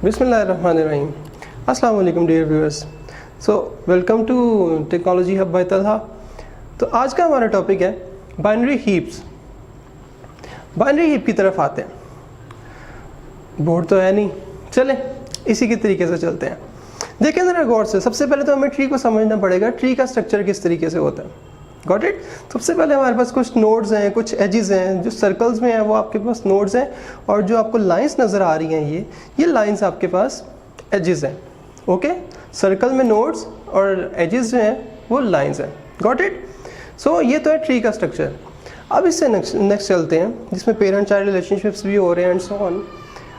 बिस्मिल्लाहिर्रहमानिर्रहीम। अस्सलाम वालेकुम dear viewers. Welcome to technology hub by Talha. तो आज का हमारा टॉपिक है बाइनरी हीप्स। बाइनरी हीप की तरफ आते हैं। बोर्ड तो है नहीं, चले इसी के तरीके से चलते हैं। देखें ज़रा गौर से। सबसे पहले तो हमें ट्री को समझना पड़ेगा, ट्री का स्ट्रक्चर किस तरीके से होता है। Got it. सबसे पहले हमारे पास कुछ नोड्स हैं, कुछ एजेस हैं। जो सर्कल्स में हैं वो आपके पास नोड्स हैं, और जो आपको लाइंस नज़र आ रही हैं ये लाइंस आपके पास एजेस हैं। ओके, सर्कल में नोड्स और एजेस जो हैं वो लाइंस हैं। Got it. सो ये तो है ट्री का स्ट्रक्चर। अब इससे नेक्स्ट चलते हैं, जिसमें पेरेंट चाइल्ड रिलेशनशिप्स भी हो रहे हैं एंड सो ऑन।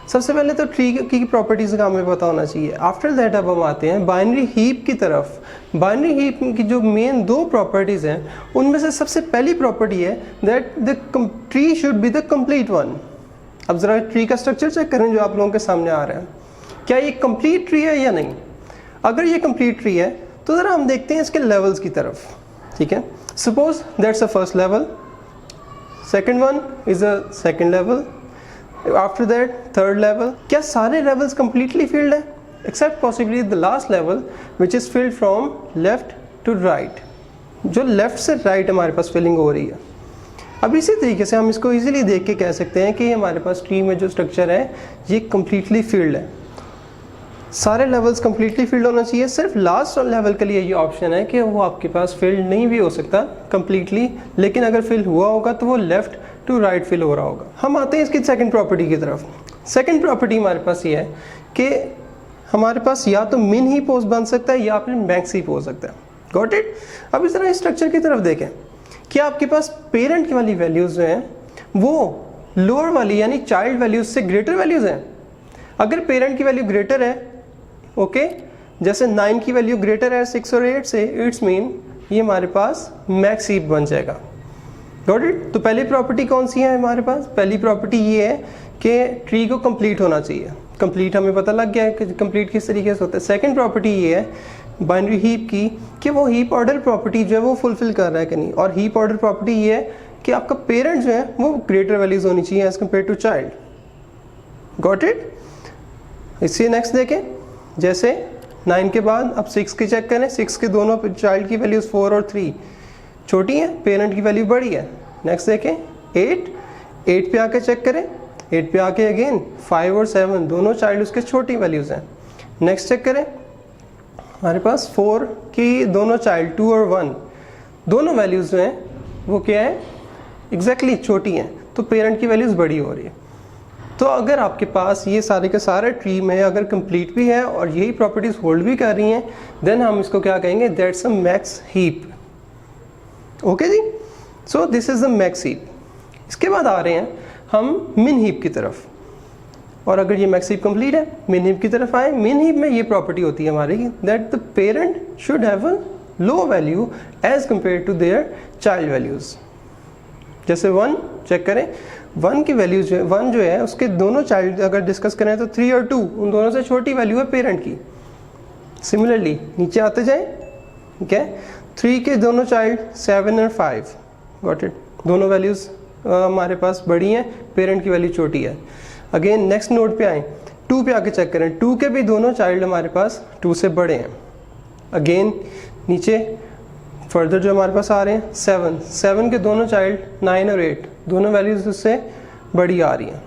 सबसे पहले तो ट्री की प्रॉपर्टीज़ का हमें पता होना चाहिए। आफ्टर दैट अब हम आते हैं बाइनरी हीप की तरफ। बाइनरी हीप की जो मेन दो प्रॉपर्टीज़ हैं, उनमें से सबसे पहली प्रॉपर्टी है that the tree should be the complete one. अब ज़रा ट्री का स्ट्रक्चर चेक करें जो आप लोगों के सामने आ रहा है। क्या ये कंप्लीट ट्री है या नहीं? अगर ये कंप्लीट ट्री है तो ज़रा हम देखते हैं इसके लेवल्स की तरफ। ठीक है, suppose that's a first level, second one is a second level, after that third level. क्या सारे लेवल्स कंप्लीटली फिल्ड है? Except possibly the last level which is filled from left to right. जो left से right हमारे पास filling हो रही है। अब इसी तरीके से हम इसको इजीली देख के कह सकते हैं कि हमारे पास ट्री में जो स्ट्रक्चर है ये कंप्लीटली फिल्ड है। सारे लेवल्स कंप्लीटली फिल्ड होना चाहिए। सिर्फ लास्ट लेवल के लिए ये ऑप्शन है कि वो आपके पास फिल्ड नहीं भी हो सकता कंप्लीटली, लेकिन अगर फिल हुआ होगा तो वो लेफ्ट टू राइट फिल हो रहा होगा। हम आते हैं इसकी सेकंड प्रॉपर्टी की तरफ। सेकंड प्रॉपर्टी हमारे पास ये है कि हमारे पास या तो मिन हीप बन सकता है या फिर मैक्स हीप हो सकता है। Got it. अब इस तरह स्ट्रक्चर की तरफ देखें कि आपके पास पेरेंट वाली वैल्यूज जो हैं वो लोअर वाली यानी चाइल्ड वैल्यूज से ग्रेटर वैल्यूज हैं। अगर पेरेंट की वैल्यू ग्रेटर है, ओके, जैसे 9 की वैल्यू ग्रेटर है 6 और 8 से, इट्स मीन ये हमारे पास मैक्स हीप बन जाएगा। Got it. तो पहली प्रॉपर्टी कौन सी है हमारे पास? पहली प्रॉपर्टी ये है कि ट्री को कंप्लीट होना चाहिए। कंप्लीट हमें पता लग गया है कि कंप्लीट किस तरीके से होता है। सेकंड प्रॉपर्टी ये है बाइनरी हीप की कि वो हीप ऑर्डर प्रॉपर्टी जो है वो फुलफिल कर रहा है कि नहीं। और हीप ऑर्डर प्रॉपर्टी ये है कि आपका पेरेंट जो है वो ग्रेटर वैल्यूज होनी चाहिए as compare to child. Got it. इससे नेक्स्ट देखें, जैसे 9 के बाद अब 6 की चेक करें। 6 के दोनों चाइल्ड की वैल्यूज 4 और 3 छोटी है, पेरेंट की वैल्यू बड़ी है। नेक्स्ट देखें 8 पे आके चेक करें। 8 पे आके अगेन 5 और 7 दोनों चाइल्ड उसके छोटी वैल्यूज़ हैं। नेक्स्ट चेक करें, हमारे पास 4 की दोनों चाइल्ड 2 और 1 दोनों वैल्यूज़ जो हैं वो क्या है, एग्जैक्टली छोटी हैं, तो पेरेंट की वैल्यूज़ बड़ी हो रही है। तो अगर आपके पास ये सारे के सारे ट्री में अगर कंप्लीट भी है और यही प्रॉपर्टीज़ होल्ड भी कर रही हैं, देन हम इसको क्या कहेंगे, that's a max heap. Okay जी। So this is the max heap. इसके बाद आ रहे हैं हम मिन हीप की तरफ। और अगर ये मैक्स हीप कंप्लीट है, मिन हीप की तरफ आए। मिन हीप में ये प्रॉपर्टी होती है हमारी that the parent should have a low value as compare to their child values. जैसे 1 चेक करें, 1 की वैल्यू जो है 1 जो है उसके दोनों चाइल्ड अगर डिस्कस करें तो 3 और 2 उन दोनों से छोटी वैल्यू है पेरेंट की। सिमिलरली नीचे आते जाएं, ठीक है, 3 के दोनों चाइल्ड 7 और 5। Got it. दोनों वैल्यूज़ हमारे पास बड़ी हैं, पेरेंट की वैल्यू छोटी है। अगेन नेक्स्ट नोट पे आएँ, 2 पे आके चेक करें। 2 के भी दोनों चाइल्ड हमारे पास 2 से बड़े हैं। अगेन नीचे फर्दर जो हमारे पास आ रहे हैं 7 के दोनों चाइल्ड 9 और 8 दोनों वैल्यूज़ उससे बड़ी आ रही हैं।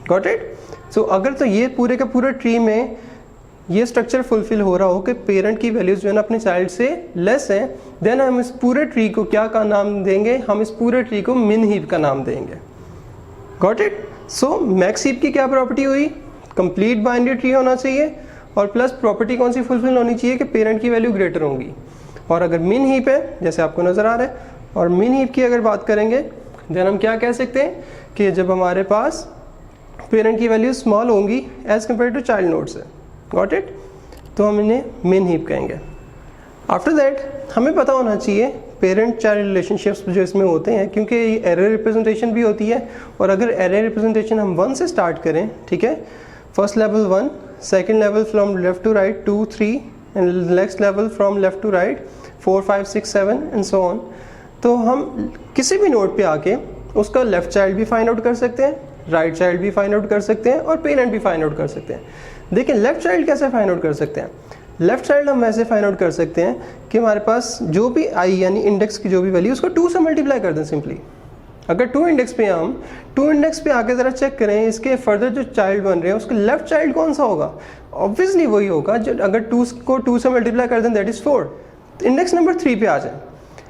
Got it. सो अगर तो ये पूरे का पूरा ट्री में ये स्ट्रक्चर फुलफिल हो रहा हो कि पेरेंट की वैल्यूज जो है ना अपने चाइल्ड से लेस है, देन हम इस पूरे ट्री को क्या का नाम देंगे, हम इस पूरे ट्री को मिन हीप का नाम देंगे। Got it. So max heap की क्या प्रॉपर्टी हुई, कंप्लीट बाइनरी ट्री होना चाहिए, और प्लस प्रॉपर्टी कौन सी फुलफिल होनी चाहिए कि पेरेंट की वैल्यू ग्रेटर होंगी। और अगर मिन हीप है जैसे आपको नज़र आ रहा है, और मिन हीप की अगर बात करेंगे देन हम क्या कह सकते हैं कि जब हमारे पास पेरेंट की वैल्यू स्मॉल होंगी as compare to child node से। Got it. तो हम इन्हें मिन हीप कहेंगे। आफ्टर दैट हमें पता होना चाहिए पेरेंट चाइल्ड रिलेशनशिप्स जो इसमें होते हैं, क्योंकि ये एरे रिप्रेजेंटेशन भी होती है। और अगर एरे रिप्रेजेंटेशन हम 1 से स्टार्ट करें, ठीक है, first level 1, second level from left to right 2 3 and next level from left to right 4 5 6 7 and so on. तो हम किसी भी नोड पे आके उसका लेफ्ट चाइल्ड भी फाइंड आउट कर सकते हैं, राइट चाइल्ड भी फाइंड आउट कर सकते हैं और पेरेंट भी फाइंड आउट कर सकते हैं। देखिए लेफ्ट चाइल्ड कैसे फाइंड आउट कर सकते हैं। लेफ्ट चाइल्ड हम ऐसे फाइंड आउट कर सकते हैं कि हमारे पास जो भी आई यानी इंडेक्स की जो भी वैल्यू उसको 2 से मल्टीप्लाई कर दें सिंपली। अगर 2 इंडेक्स पे हम 2 इंडेक्स पे आके ज़रा चेक करें इसके फर्दर जो चाइल्ड बन रहे हैं उसका लेफ्ट चाइल्ड कौन सा होगा, ऑब्वियसली वही होगा जो अगर 2 को 2 से मल्टीप्लाई कर दें दैट इज़ 4। इंडेक्स नंबर 3 पे आ जाए,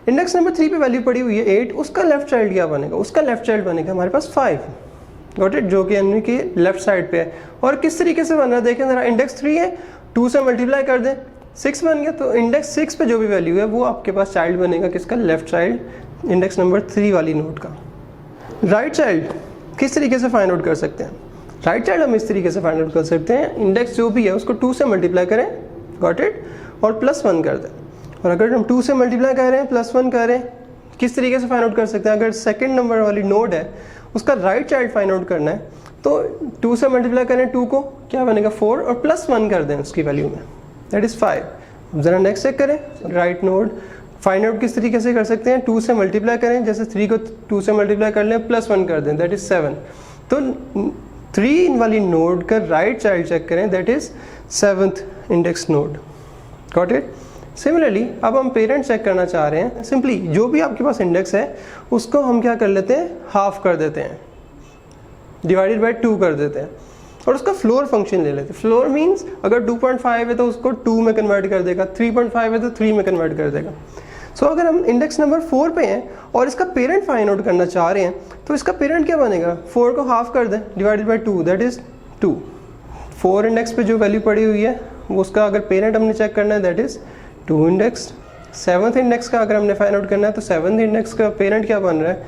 इंडेक्स नंबर 3 पे वैल्यू पड़ी हुई है 8, उसका लेफ्ट चाइल्ड क्या बनेगा, उसका लेफ्ट चाइल्ड बनेगा हमारे पास 5। गॉट इट, जो कि यानी कि लेफ्ट साइड पे है। और किस तरीके से बन रहा है देखें ज़रा, इंडेक्स 3 है, 2 से मल्टीप्लाई कर दें 6 बन गया, तो इंडेक्स 6 पे जो भी वैल्यू है वो आपके पास चाइल्ड बनेगा किसका, लेफ्ट चाइल्ड इंडेक्स नंबर 3 वाली नोड का। राइट चाइल्ड किस तरीके से फाइंड आउट कर सकते हैं, राइट चाइल्ड हम इस तरीके से फाइंड आउट कर सकते हैं, इंडेक्स जो भी है उसको 2 से मल्टीप्लाई करें, गॉट इट, और +1 कर दें। और अगर हम 2 से मल्टीप्लाई कर रहे हैं +1 कर रहे हैं, किस तरीके से फाइंड आउट कर सकते हैं, अगर सेकंड नंबर वाली नोड है उसका राइट चाइल्ड फाइंड आउट करना है तो 2 से मल्टीप्लाई करें 2 को, क्या बनेगा 4, और +1 कर दें उसकी वैल्यू में, दैट इज़ 5। ज़रा नेक्स्ट चेक करें, राइट नोड फाइंड आउट किस तरीके से कर सकते हैं, 2 से मल्टीप्लाई करें, जैसे 3 को 2 से मल्टीप्लाई कर लें +1 कर दें, दैट इज़ 7। तो 3 वाली नोड का राइट चाइल्ड चेक करें, that is 7th index node. Got it. Similarly अब हम पेरेंट चेक करना चाह रहे हैं, सिंपली जो भी आपके पास इंडेक्स है उसको हम क्या कर लेते हैं, हाफ कर देते हैं, डिवाइडेड बाय 2 कर देते हैं और उसका फ्लोर फंक्शन ले लेते हैं। फ्लोर मींस अगर 2.5 है तो उसको 2 में कन्वर्ट कर देगा, 3.5 है तो 3 में कन्वर्ट कर देगा। सो अगर हम इंडेक्स नंबर 4 पे हैं और इसका पेरेंट फाइंड आउट करना चाह रहे हैं तो इसका पेरेंट क्या बनेगा, 4 को हाफ कर दें divided by 2, that is 2। 4 index पे जो वैल्यू पड़ी हुई है उसका अगर पेरेंट हमने चेक करना है that is 2 index. 7th index का अगर हमने फाइंड आउट करना है तो 7th इंडेक्स का पेरेंट क्या बन रहा है,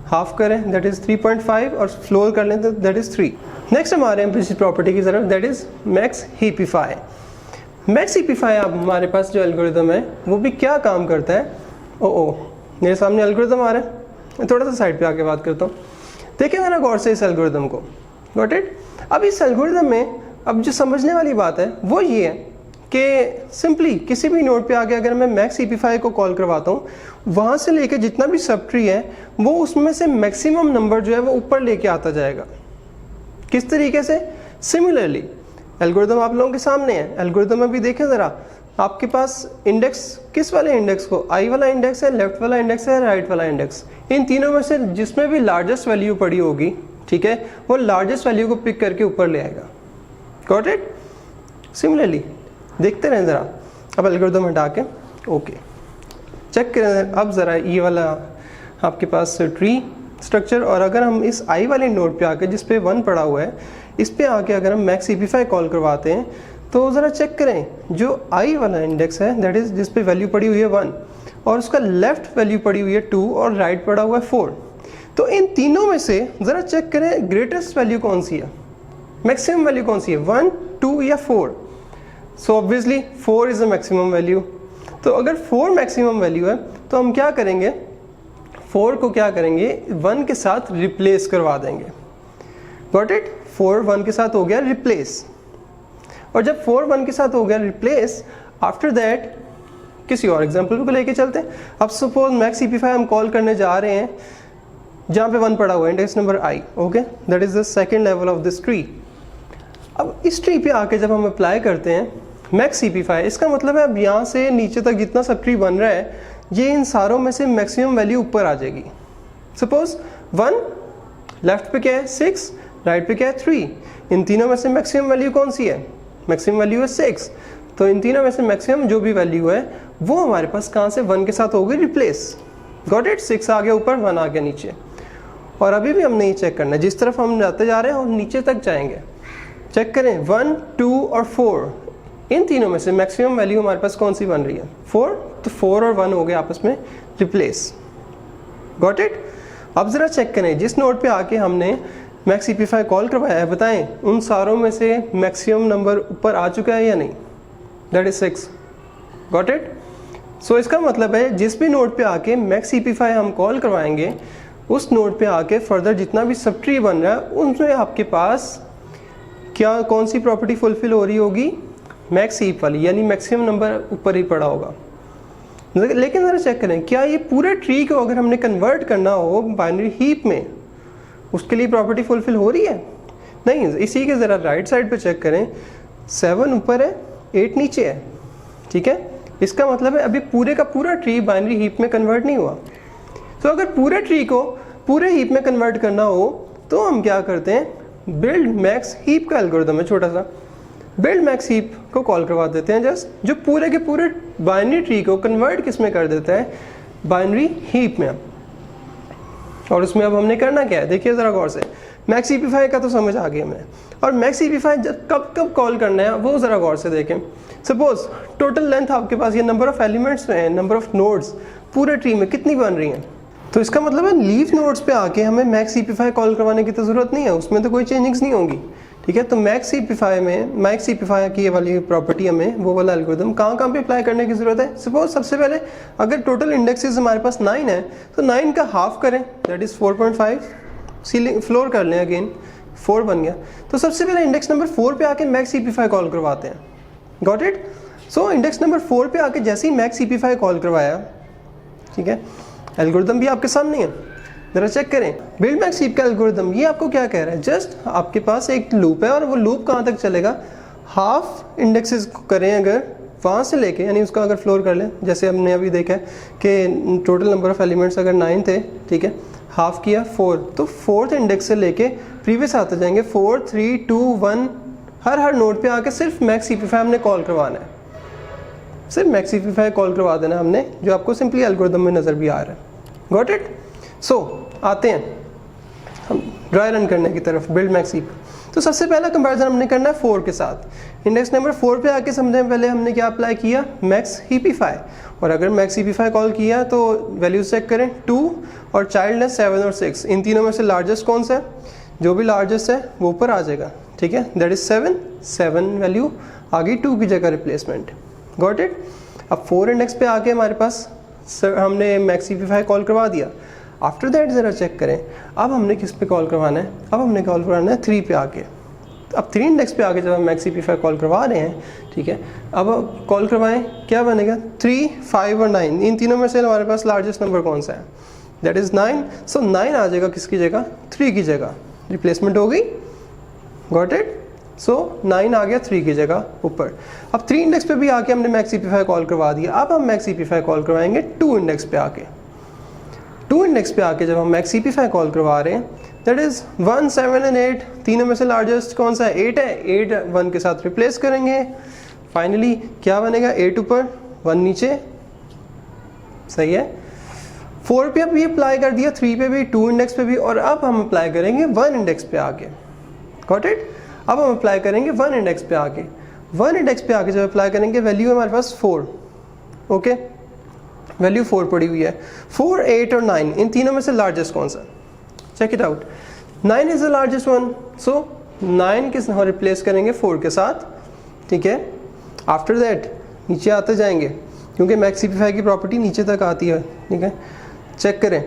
हाफ करें दैट इज़ 3.5 और फ्लोर कर लें तो दैट इज़ 3। नेक्स्ट हम आ रहे हैं इस प्रॉपर्टी की तरफ, दैट इज़ मैक्स हीपिफाई। मैक्स हीपिफाई अब हमारे पास जो एल्गोरिदम है वो भी क्या काम करता है, ओ मेरे सामने एल्गोरिदम आ रहा है, थोड़ा सा साइड पे आके बात करता हूँ। देखिए मेरा गौर से इस एल्गोरिदम को, गॉट इट। अब इस एल्गोरिदम में अब जो समझने वाली बात है वो ये है कि सिंपली किसी भी नोड पे आके अगर मैं मैक्स हीपिफाई को कॉल करवाता हूँ, वहाँ से लेके जितना भी सब ट्री है वो उसमें से मैक्सिमम नंबर जो है वो ऊपर लेके आता जाएगा। किस तरीके से, सिमिलरली एल्गोरिदम आप लोगों के सामने है, एल्गोरिदम में भी देखें ज़रा, आपके पास इंडेक्स किस वाले इंडेक्स को, आई वाला इंडेक्स है, लेफ्ट वाला इंडेक्स है, राइट वाला इंडेक्स, इन तीनों में से जिसमें भी लार्जेस्ट वैल्यू पड़ी होगी, ठीक है, वो लार्जेस्ट वैल्यू को पिक करके ऊपर ले आएगा। Got it. सिमिलरली देखते रहें ज़रा, अब एल्गोरिदम हटा के ओके चेक करें अब ज़रा ये वाला आपके पास ट्री स्ट्रक्चर, और अगर हम इस आई वाले नोड पे आके जिस पे 1 पड़ा हुआ है इस पे आके अगर हम मैक्स हीपिफाई कॉल करवाते हैं तो ज़रा चेक करें, जो आई वाला इंडेक्स है दैट इज़ जिस पे वैल्यू पड़ी हुई है 1 और उसका लेफ्ट वैल्यू पड़ी हुई है 2 और राइट पड़ा हुआ है 4, तो इन तीनों में से ज़रा चेक करें ग्रेटेस्ट वैल्यू कौन सी है, मैक्सिमम वैल्यू कौन सी है, 1, 2 या 4। So obviously 4 is the maximum value. तो अगर 4 मैक्सिमम वैल्यू है तो हम क्या करेंगे, 4 को क्या करेंगे 1 के साथ रिप्लेस करवा देंगे। Got it. 4 1 के साथ हो गया रिप्लेस, और जब 4 1 के साथ हो गया रिप्लेस, आफ्टर दैट किसी और एग्जांपल को लेके चलते हैं। अब सपोज मैक्स हीपिफाई हम कॉल करने जा रहे हैं जहाँ पे 1 पड़ा हुआ है, index number I, okay, that is the second level of this tree. अब इस ट्री पे आके जब हम अप्लाई करते हैं मैक्स हीपिफाई, इसका मतलब है अब यहाँ से नीचे तक जितना सब ट्री बन रहा है ये इन सारों में से मैक्सिमम वैल्यू ऊपर आ जाएगी। सपोज 1 लेफ्ट पे क्या है 6, राइट पे क्या है 3, इन तीनों में से मैक्सिमम वैल्यू कौन सी है, मैक्सिमम वैल्यू है 6, तो इन तीनों में से मैक्सिमम जो भी वैल्यू है वो हमारे पास कहाँ से 1 के साथ हो गई रिप्लेस। Got it. 6 आ गया ऊपर, 1 आ गया नीचे, और अभी भी हमने ये चेक करना है, जिस तरफ हम जाते जा रहे हैं और नीचे तक जाएंगे, चेक करें 1, 2 और 4, इन तीनों में से मैक्सिमम वैल्यू हमारे पास कौन सी बन रही है 4, तो 4 और 1 हो गए आपस में रिप्लेस। Got it. अब ज़रा चेक करें जिस नोड पे आके हमने मैक्स हीपिफाई कॉल करवाया है, बताएं उन सारों में से मैक्सिमम नंबर ऊपर आ चुका है या नहीं, that is 6। Got it. So इसका मतलब है जिस भी नोड पे आके मैक्स हीपिफाई हम कॉल करवाएंगे उस नोड पे आके फर्दर जितना भी सब ट्री बन रहा है उनमें आपके पास क्या कौन सी प्रॉपर्टी फुलफिल हो रही होगी, मैक्स हीप वाली, यानी मैक्सिमम नंबर ऊपर ही पड़ा होगा। लेकिन ज़रा चेक करें क्या ये पूरे ट्री को अगर हमने कन्वर्ट करना हो बाइनरी हीप में उसके लिए प्रॉपर्टी फुलफिल हो रही है? नहीं। इसी के ज़रा राइट साइड पे चेक करें, 7 ऊपर है, 8 नीचे है, ठीक है। इसका मतलब है अभी पूरे का पूरा ट्री बाइनरी हीप में कन्वर्ट नहीं हुआ। तो अगर पूरे ट्री को पूरे हीप में कन्वर्ट करना हो तो हम क्या करते हैं, बिल्ड मैक्स हीप का एल्गोरिथम है छोटा सा, बिल्ड मैक्स हीप को कॉल करवा देते हैं जस्ट, जो पूरे के पूरे बाइनरी ट्री को कन्वर्ट किस में कर देता है, बाइनरी हीप में। और उसमें अब हमने करना क्या है, देखिए ज़रा गौर से, मैक्स हीपिफाई का तो समझ आ गया हमें, और मैक्स हीपिफाई जब कब कब कॉल करना है वो ज़रा गौर से देखें। सपोज टोटल लेंथ आपके पास, ये नंबर ऑफ एलिमेंट्स में है, नंबर ऑफ नोड्स पूरे ट्री में कितनी बन रही हैं, तो इसका मतलब है लीफ नोड्स पे आके हमें मैक्स हीपिफाई कॉल करवाने की तो ज़रूरत नहीं है, उसमें तो कोई चेंजिंग्स नहीं होंगी, ठीक है। तो मैक्स हीपिफाई की ये वाली प्रॉपर्टी हमें, वो वाला एल्गोरिथम कहाँ पे अप्लाई करने की ज़रूरत है। सपोज सबसे पहले अगर टोटल इंडेक्सेस हमारे पास 9 है तो 9 का हाफ करें, दैट इज़ 4.5, सीलिंग फ्लोर कर लें, अगेन 4 बन गया। तो सबसे पहले इंडेक्स नंबर 4 पे आके मैक्स हीपिफाई कॉल करवाते हैं, got it. So index number 4 पे आके जैसे ही मैक्स हीपिफाई कॉल करवाया, ठीक है, एल्गोरिथम भी आपके सामने है, ज़रा चेक करें। बिल्ड मैक्स हीप का एल्गोरिथम ये आपको क्या कह रहा है, जस्ट आपके पास एक लूप है और वो लूप कहाँ तक चलेगा, हाफ इंडेक्सेस करें अगर वहाँ से लेके, यानी उसका अगर फ्लोर कर लें, जैसे हमने अभी देखा है कि टोटल नंबर ऑफ एलिमेंट्स अगर 9 थे, ठीक है, हाफ किया 4, तो 4th इंडेक्स से लेके प्रीवियस आते जाएंगे 4, 3, 2, 1, हर नोड पे आके सिर्फ मैक्स हीपिफाई हमने कॉल करवाना है, सिर्फ मैक्स हीपिफाई कॉल करवा देना हमने, जो आपको सिंपली एल्गोरिथम में नज़र भी आ रहा है, गॉट इट। सो आते हैं हम ड्राई रन करने की तरफ, बिल्ड मैक्स हीप। तो सबसे पहला कंपैरिजन हमने करना है 4 के साथ। इंडेक्स नंबर 4 पे आके समझें, पहले हमने क्या अप्लाई किया, मैक्स हीपिफाई, और अगर मैक्स हीपिफाई कॉल किया तो वैल्यूज चेक करें, 2 और चाइल्ड है 7 और 6, इन तीनों में से लार्जेस्ट कौन सा है, जो भी लार्जेस्ट है वो ऊपर आ जाएगा, ठीक है, दैट इज 7 वैल्यू आ गई 2 की जगह रिप्लेसमेंट, गॉट इट। अब 4 इंडेक्स पे आके हमारे पास हमने मैक्स हीपिफाई कॉल करवा दिया। आफ्टर दैट ज़रा चेक करें, अब हमने किस पे कॉल करवाना है, अब हमने कॉल करवाना है 3 पे आके। अब 3 इंडेक्स पे आके जब हम मैक्स हीपिफाई कॉल करवा रहे हैं, ठीक है, अब कॉल करवाएं, क्या बनेगा, 3, 5 और 9, इन तीनों में से हमारे पास लार्जेस्ट नंबर कौन सा है, दैट इज़ 9। सो 9 आ जाएगा किसकी जगह, 3 की जगह, रिप्लेसमेंट हो गई, गॉट इट। सो 9 आ गया 3 की जगह ऊपर। अब 3 इंडेक्स पे भी आके हमने मैक्स हीपिफाई कॉल करवा दिया। अब हम मैक्स हीपिफाई कॉल करवाएंगे 2 इंडेक्स पे आके। 2 इंडेक्स पे आके जब हम मैक्स हीपिफाई कॉल करवा रहे हैं, दैट इज़ 1, 7 एंड 8, तीनों में से लार्जेस्ट कौन सा है, 8 है, 8 1 के साथ रिप्लेस करेंगे, फाइनली क्या बनेगा, 8 ऊपर 1 नीचे, सही है। 4 पे भी अप्लाई कर दिया, 3 पे भी, 2 इंडेक्स पे भी, और अब हम अप्लाई करेंगे 1 इंडेक्स पे आके, गॉट इट। अब हम अप्लाई करेंगे 1 इंडेक्स पे आके। 1 इंडेक्स पे आके जब अप्लाई करेंगे, वैल्यू है हमारे पास 4, ओके, वैल्यू 4 पड़ी हुई है। 4, 8 और 9, इन तीनों में से लार्जेस्ट कौन सा, check it out, 9 is the largest one, so 9 के साथ रिप्लेस करेंगे 4 के साथ, ठीक है। आफ्टर दैट नीचे आते जाएंगे, क्योंकि मैक्स हीपिफाई की प्रॉपर्टी नीचे तक आती है, ठीक है, चेक करें,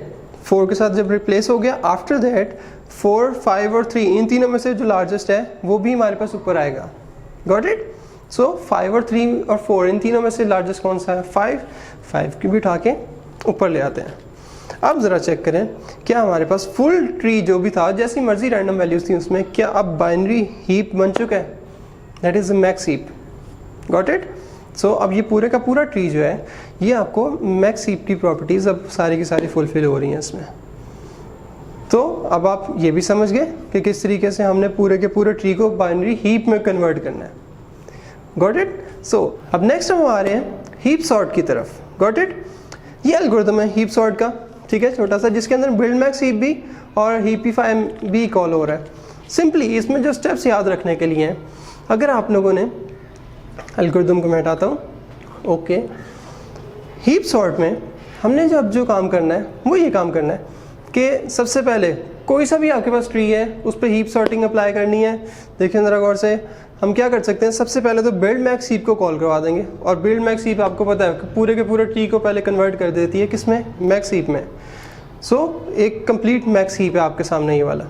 4 के साथ जब रिप्लेस हो गया, आफ्टर दैट 4, 5 और 3, इन तीनों में से जो लार्जेस्ट है वो भी हमारे पास ऊपर आएगा, गॉट इट। सो 5 और 3 और 4, इन तीनों में से लार्जेस्ट कौन सा है, 5 की भी उठा के ऊपर ले आते हैं। अब ज़रा चेक करें, क्या हमारे पास फुल ट्री जो भी था, जैसी मर्जी रैंडम वैल्यूज थी उसमें, क्या अब बाइनरी हीप बन चुका है, that is max heap, got it. So अब ये पूरे का पूरा ट्री जो है, ये आपको मैक्स हीप की प्रॉपर्टीज़ अब सारी की सारी फुलफिल हो रही हैं इसमें। तो अब आप ये भी समझ गए कि किस तरीके से हमने पूरे के पूरे ट्री को बाइनरी हीप में कन्वर्ट करना है, गॉट इट। सो अब नेक्स्ट हम आ रहे हैं हीप सॉर्ट की तरफ, गॉट इट। ये एल्गोरिथम है हीप सॉर्ट का, ठीक है, छोटा सा, जिसके अंदर बिल्ड मैक्स हीप भी और हीपिफाई भी कॉल हो रहा है। सिंपली इसमें जो स्टेप्स याद रखने के लिए हैं, अगर आप लोगों ने एल्गोरिथम को मैं हटाता हूँ, ओके, हीप सॉर्ट में हमने जब जो काम करना है वो ये काम करना है कि सबसे पहले कोई सा भी आपके पास ट्री है उस पर हीप सॉर्टिंग अप्लाई करनी है। देखिए ज़रा गौर से, हम क्या कर सकते हैं, सबसे पहले तो बिल्ड मैक्स हीप को कॉल करवा देंगे, और बिल्ड मैक्स हीप आपको पता है कि पूरे के पूरे ट्री को पहले कन्वर्ट कर देती है किसमें, मैक्स हीप में। सो एक कंप्लीट मैक्स हीप है आपके सामने ये वाला।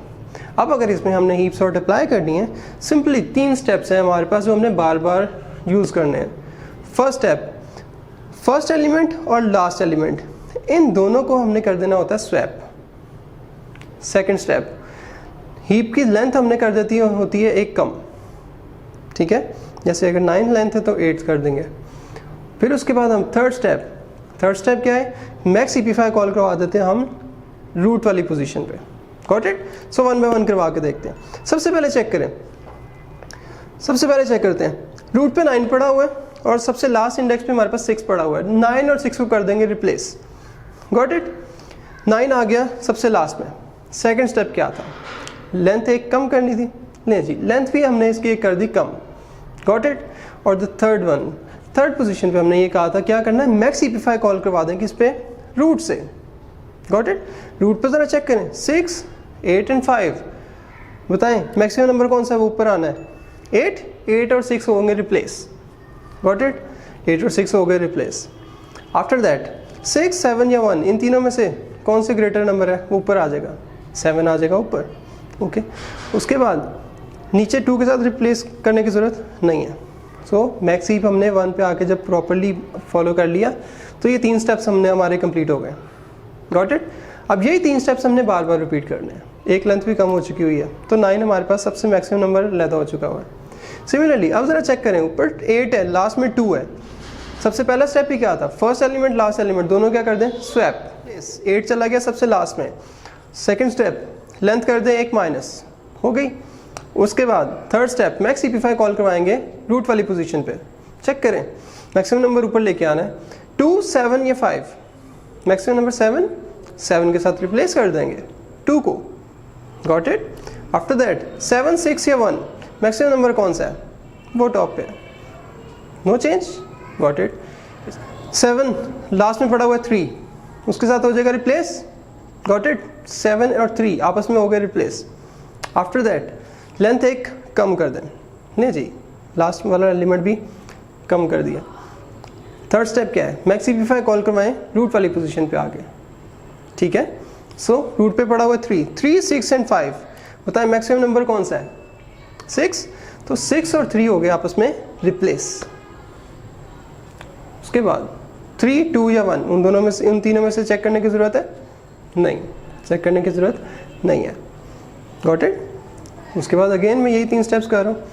अब अगर इसमें हमने हीप सॉर्ट अप्लाई करनी है, सिंपली 3 स्टेप्स हैं हमारे पास जो हमने बार बार यूज़ करने हैं। फर्स्ट स्टेप, फर्स्ट एलिमेंट और लास्ट एलिमेंट, इन दोनों को हमने कर देना होता है स्वैप। सेकंड स्टेप, हीप की लेंथ हमने कर देती होती है एक कम, ठीक है। जैसे अगर 9 लेंथ है तो 8 कर देंगे। फिर उसके बाद हम थर्ड स्टेप क्या है, मैक्स ईपी5 कॉल करवा देते हैं हम रूट वाली पोजीशन पे। Got it. सो 1 बाय 1 करवा के देखते हैं। सबसे पहले चेक करते हैं रूट पे 9 पड़ा हुआ है और सबसे लास्ट इंडेक्स पे हमारे पास 6 पड़ा हुआ है। 9 और 6 को कर देंगे रिप्लेस। Got it. 9 आ गया सबसे लास्ट में। सेकंड स्टेप क्या था, लेंथ एक कम करनी थी, नहीं जी लेंथ भी हमने इसकी एक कर दी कम। Got it. और द थर्ड पोजीशन पे हमने ये कहा था क्या करना है, मैक्स ईपी5 कॉल करवा दें किस पे, रूट से। Got it. रूट पे ज़रा चेक करें, 6, 8 एंड 5 बताएं मैक्सिमम नंबर कौन सा है वो ऊपर आना है। 8 और 6 होंगे रिप्लेस। Got it. 8 और 6 हो गए रिप्लेस। आफ्टर दैट 6, 7 या 1 इन तीनों में से कौन से ग्रेटर नंबर है वो ऊपर आ जाएगा, 7 आ जाएगा ऊपर। ओके। उसके बाद नीचे 2 के साथ रिप्लेस करने की ज़रूरत नहीं है। सो मैक्स हीप हमने 1 पे आके जब प्रॉपरली फॉलो कर लिया तो ये 3 स्टेप्स हमने हमारे कंप्लीट हो गए। Got it. अब यही 3 स्टेप्स हमने बार बार रिपीट करने हैं। एक लेंथ भी कम हो चुकी हुई है तो 9 हमारे पास सबसे मैक्सिमम नंबर लैदा हो चुका हुआ है। सिमिलरली अब ज़रा चेक करें, ऊपर 8 है, लास्ट में 2 है। सबसे पहला स्टेप ही क्या था, फर्स्ट एलिमेंट लास्ट एलिमेंट दोनों क्या कर दें, स्वैप। 8 चला गया सबसे लास्ट में। सेकेंड स्टेप लेंथ कर दें 1 माइनस, हो गई। उसके बाद थर्ड स्टेप मैक्स ईपी5 कॉल करवाएंगे रूट वाली पोजीशन पे। चेक करें मैक्सिमम नंबर ऊपर लेके आना है, 2, 7 या 5। मैक्सिमम नंबर 7 के साथ रिप्लेस कर देंगे 2 को। Got it. आफ्टर दैट 7, 6 या 1 मैक्सिमम नंबर कौन सा है वो टॉप पे, no change. Got it. 7 last में पड़ा हुआ है 3, उसके साथ हो जाएगा रिप्लेस। Got it. 7 और 3 आपस में हो गए रिप्लेस। आफ्टर दैट लेंथ एक कम कर दें, नहीं जी लास्ट वाला एलिमेंट भी कम कर दिया। थर्ड स्टेप क्या है, मैक्स ईपी5 कॉल करवाएं रूट वाली पोजीशन पे आके, ठीक है। सो रूट पे पड़ा हुआ है 3, 6 एंड 5 बताएं मैक्सिमम नंबर कौन सा है, 6। तो 6 और 3 हो गए आपस में रिप्लेस। उसके बाद 3, 2 या 1 उन तीनों में से चेक करने की ज़रूरत है नहीं, चेक करने की ज़रूरत नहीं है। Got it. उसके बाद अगेन मैं यही 3 स्टेप्स कर रहा हूँ।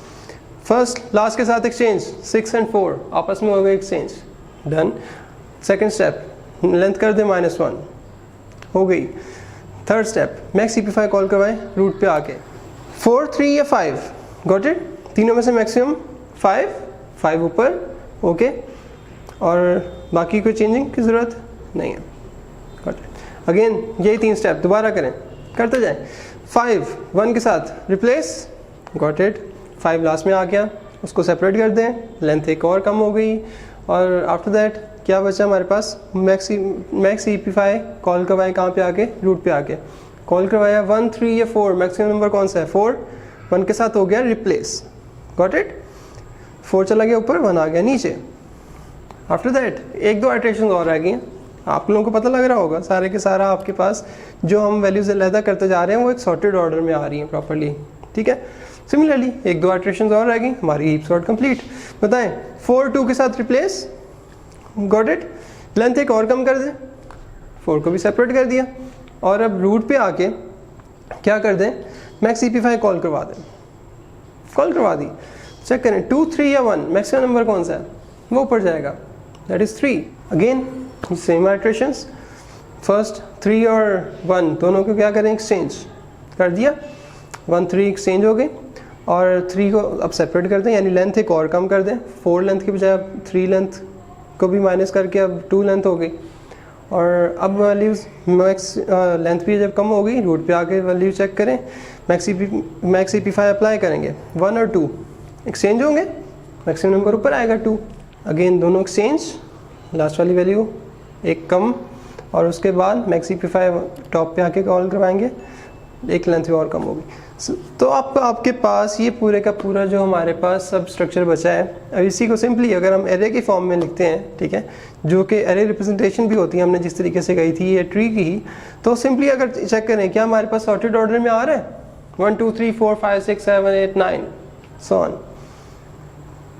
फर्स्ट लास्ट के साथ एक्सचेंज, 6 एंड 4 आपस में हो गए exchange, done. Second step length कर दे -1, हो गई। थर्ड स्टेप मैक्स ईपी5 कॉल करवाएं रूट पे आके, 4, 3 या 5। Got it. तीनों में से मैक्सिमम 5 ऊपर, ओके। और बाकी कोई चेंजिंग की ज़रूरत नहीं है। Got it. अगेन यही 3 स्टेप दोबारा करें, करते जाएं। 5 1 के साथ रिप्लेस। Got it. 5 लास्ट में आ गया, उसको सेपरेट कर दें, लेंथ एक और कम हो गई। और आफ्टर दैट क्या बचा हमारे पास, मैक्स ईपी5 कॉल करवाएं कहाँ पे आके, रूट पे आके कॉल करवाया 1, 3 या 4। मैक्सिमम नंबर कौन सा है, 4। 1 के साथ हो गया रिप्लेस। Got it. 4 चला गया ऊपर, 1 आ गया नीचे। आफ्टर दैट 1-2 इटरेशन और रह गई। आप लोगों को पता लग रहा होगा सारे के सारा आपके पास जो हम वैल्यूज अलहदा करते जा रहे हैं वो एक सॉर्टेड ऑर्डर में आ रही हैं प्रॉपर्ली, ठीक है। सिमिलरली 1-2 इटरेशंस और रह गई, हमारी हीप सॉर्ट कंप्लीट। बताएं 4, 2 के साथ रिप्लेस। Got it. लेंथ एक और कम कर दें, 4 को भी सेपरेट कर दिया। और अब रूट पे आके क्या कर दें, मैक्स ईपी5 कॉल करवा दें, कॉल करवा दी। चेक करें 2, 3 या 1 मैक्सिमम नंबर कौन सा है वो ऊपर जाएगा, that is 3। Again same iterations, first 3 और 1 दोनों को क्या करें, एक्सचेंज कर दिया। 1, 3 एक्सचेंज हो गई और 3 को अब सेपरेट कर दें, यानी लेंथ एक और कम कर दें। 4 लेंथ की बजाय अब 3 लेंथ को भी माइनस करके अब 2 लेंथ हो गई। और अब वैल्यूज़ मैक्स लेंथ भी जब कम हो गई, रूट पे आके वैल्यू चेक करें, मैक्स ईपी5 अप्लाई करेंगे, 1 और 2 एक्सचेंज होंगे, मैक्सिमम नंबर ऊपर आएगा 2। अगेन दोनों एक्सचेंज, लास्ट वाली वैल्यू एक कम, और उसके बाद मैक्स ईपी5 टॉप पे आके कॉल करवाएंगे, एक लेंथ भी और कम होगी। तो आपके पास ये पूरे का पूरा जो हमारे पास सब स्ट्रक्चर बचा है। अब इसी को सिंपली अगर हम एरे की फॉर्म में लिखते हैं, ठीक है, जो कि एरे रिप्रेजेंटेशन भी होती है, हमने जिस तरीके से गई थी ये ट्री की ही, तो सिंपली अगर चेक करें क्या हमारे पास सॉर्टेड ऑर्डर में आ रहा है, 1 2 3 4 5 6 7 8 9 so on.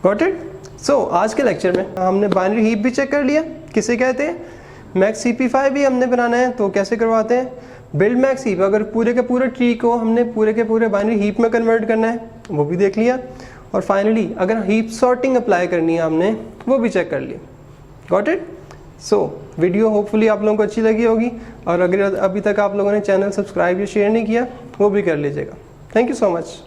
Got it. So आज के लेक्चर में हमने बाइनरी हीप भी चेक कर लिया, किसे कहते हैं, मैक्स ईपी5 भी हमने बनाना है तो कैसे करवाते हैं, बिल्ड मैक्स हीप, अगर पूरे के पूरे ट्री को हमने पूरे के पूरे बाइनरी हीप में कन्वर्ट करना है वो भी देख लिया, और फाइनली अगर हीप सॉर्टिंग अप्लाई करनी है हमने वो भी चेक कर ली। Got it? So video hopefully आप लोगों को अच्छी लगी होगी, और अगर अभी तक आप लोगों ने चैनल सब्सक्राइब या शेयर नहीं किया वो भी कर लीजिएगा। Thank you so much.